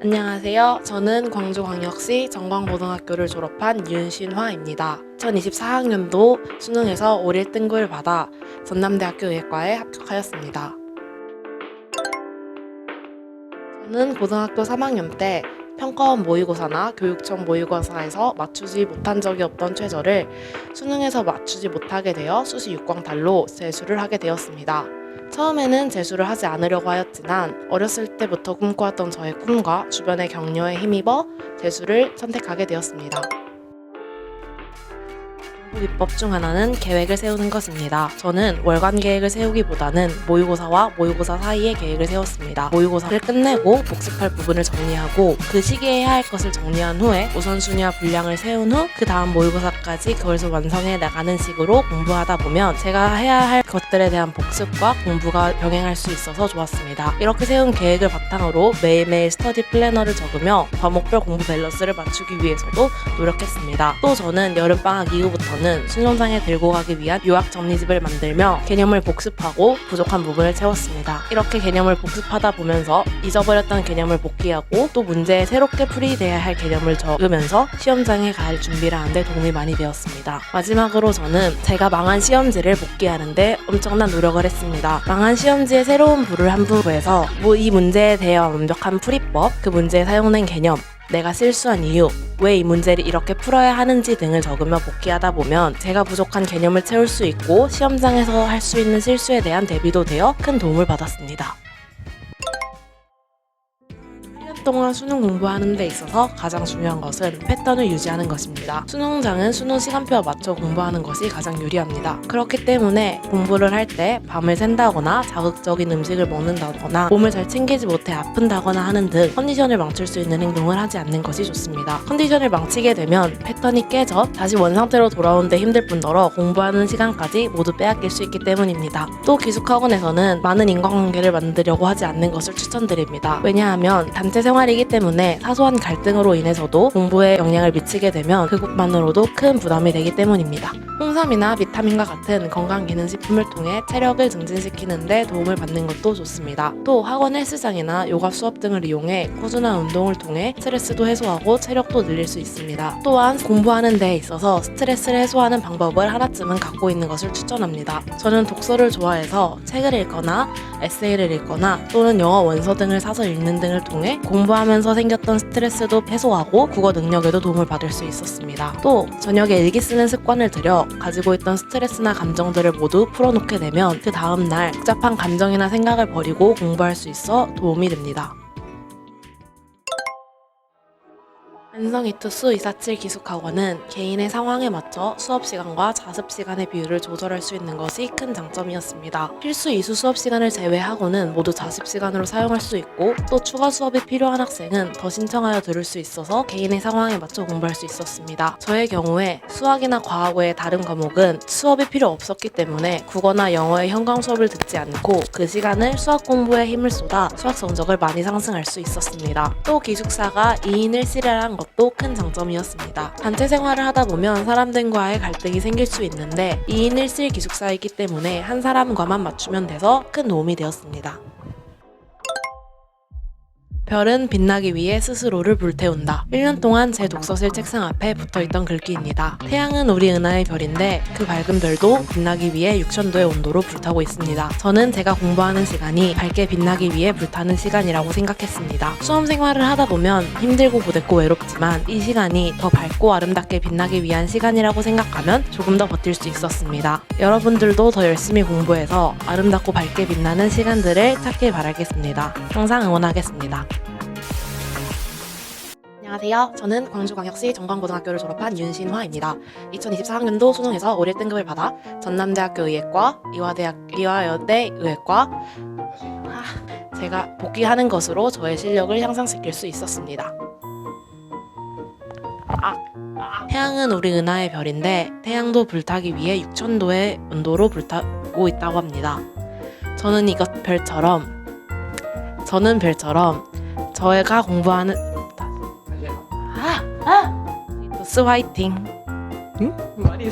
안녕하세요. 저는 광주광역시 정광고등학교를 졸업한 윤신화입니다. 2024학년도 수능에서 올 1등급을 받아 전남대학교 의예과에 합격하였습니다. 저는 고등학교 3학년 때 평가원 모의고사나 교육청 모의고사에서 맞추지 못한 적이 없던 최저를 수능에서 맞추지 못하게 되어 수시 6광달로 재수를 하게 되었습니다. 처음에는 재수를 하지 않으려고 하였지만 어렸을 때부터 꿈꿔왔던 저의 꿈과 주변의 격려에 힘입어 재수를 선택하게 되었습니다. 공부 비법 중 하나는 계획을 세우는 것입니다. 저는 월간 계획을 세우기보다는 모의고사와 모의고사 사이에 계획을 세웠습니다. 모의고사를 끝내고 복습할 부분을 정리하고 그 시기에 해야 할 것을 정리한 후에 우선순위와 분량을 세운 후 그 다음 모의고사까지 그것을 완성해 나가는 식으로 공부하다 보면 제가 해야 할 것들에 대한 복습과 공부가 병행할 수 있어서 좋았습니다. 이렇게 세운 계획을 바탕으로 매일매일 스터디 플래너를 적으며 과목별 공부 밸런스를 맞추기 위해서도 노력했습니다. 또 저는 여름방학 이후부터는 수능장에 들고 가기 위한 유학 정리집을 만들며 개념을 복습하고 부족한 부분을 채웠습니다. 이렇게 개념을 복습하다 보면서 잊어버렸던 개념을 복귀하고 또 문제에 새롭게 풀이돼야 할 개념을 적으면서 시험장에 갈 준비를 하는데 도움이 많이 되었습니다. 마지막으로 저는 제가 망한 시험지를 복귀하는데 엄청난 노력을 했습니다. 망한 시험지에 새로운 부를 한 부에서 이 문제에 대한 완벽한 풀이법, 그 문제에 사용된 개념, 내가 실수한 이유, 왜 이 문제를 이렇게 풀어야 하는지 등을 적으며 복귀하다 보면 제가 부족한 개념을 채울 수 있고 시험장에서 할 수 있는 실수에 대한 대비도 되어 큰 도움을 받았습니다. 1년 동안 수능 공부하는 데 있어서 가장 중요한 것은 패턴을 유지하는 것입니다. 수능장은 수능 시간표에 맞춰 공부하는 것이 가장 유리합니다. 그렇기 때문에 공부를 할 때 밤을 샌다거나 자극적인 음식을 먹는다거나 몸을 잘 챙기지 못해 아픈다거나 하는 등 컨디션을 망칠 수 있는 행동을 하지 않는 것이 좋습니다. 컨디션을 망치게 되면 패턴이 깨져 다시 원상태로 돌아오는 데 힘들 뿐더러 공부하는 시간까지 모두 빼앗길 수 있기 때문입니다. 또 기숙학원에서는 많은 인간관계를 만들려고 하지 않는 것을 추천드립니다. 왜냐하면 단체 생활이기 때문에 사소한 갈등으로 인해서도 공부에 영향을 미치게 되면 그것만으로도 큰 부담이 되기 때문입니다. 홍삼이나 비타민과 같은 건강기능식품을 통해 체력을 증진시키는 데 도움을 받는 것도 좋습니다. 또 학원 헬스장이나 요가 수업 등을 이용해 꾸준한 운동을 통해 스트레스도 해소하고 체력도 늘릴 수 있습니다. 또한 공부하는 데 있어서 스트레스를 해소하는 방법을 하나쯤은 갖고 있는 것을 추천합니다. 저는 독서를 좋아해서 책을 읽거나 에세이를 읽거나 또는 영어 원서 등을 사서 읽는 등을 통해 공부하면서 생겼던 스트레스도 해소하고 국어 능력에도 도움을 받을 수 있었습니다. 또 저녁에 일기 쓰는 습관을 들여 가지고 있던 스트레스나 감정들을 모두 풀어놓게 되면 그 다음날 복잡한 감정이나 생각을 버리고 공부할 수 있어 도움이 됩니다. 안성이투수 247 기숙학원은 개인의 상황에 맞춰 수업시간과 자습시간의 비율을 조절할 수 있는 것이 큰 장점이었습니다. 필수 이수 수업시간을 제외하고는 모두 자습시간으로 사용할 수 있고 또 추가 수업이 필요한 학생은 더 신청하여 들을 수 있어서 개인의 상황에 맞춰 공부할 수 있었습니다. 저의 경우에 수학이나 과학 외의 다른 과목은 수업이 필요 없었기 때문에 국어나 영어의 현강 수업을 듣지 않고 그 시간을 수학 공부에 힘을 쏟아 수학 성적을 많이 상승할 수 있었습니다. 또 기숙사가 2인 1실이라는 것도 큰 장점이었습니다. 단체 생활을 하다 보면 사람들과의 갈등이 생길 수 있는데 2인 1실 기숙사이기 때문에 한 사람과만 맞추면 돼서 큰 도움이 되었습니다. 별은 빛나기 위해 스스로를 불태운다. 1년 동안 제 독서실 책상 앞에 붙어있던 글귀입니다. 태양은 우리 은하의 별인데 그 밝은 별도 빛나기 위해 6000도의 온도로 불타고 있습니다. 저는 제가 공부하는 시간이 밝게 빛나기 위해 불타는 시간이라고 생각했습니다. 수험 생활을 하다 보면 힘들고 고됐고 외롭지만 이 시간이 더 밝고 아름답게 빛나기 위한 시간이라고 생각하면 조금 더 버틸 수 있었습니다. 여러분들도 더 열심히 공부해서 아름답고 밝게 빛나는 시간들을 찾길 바라겠습니다. 항상 응원하겠습니다. 안녕하세요. 저는 광주광역시 정광고등학교를 졸업한 윤신화입니다. 2024학년도 수능에서 올 1등급을 받아 전남대학교 의예과, 이화여대 의예과 제가 복귀하는 것으로 저의 실력을 향상시킬 수 있었습니다. 태양은 우리 은하의 별인데 태양도 불타기 위해 6000도의 온도로 불타고 있다고 합니다. 저는 별처럼 저희가 공부하는 이투스 화이팅! 응? 말이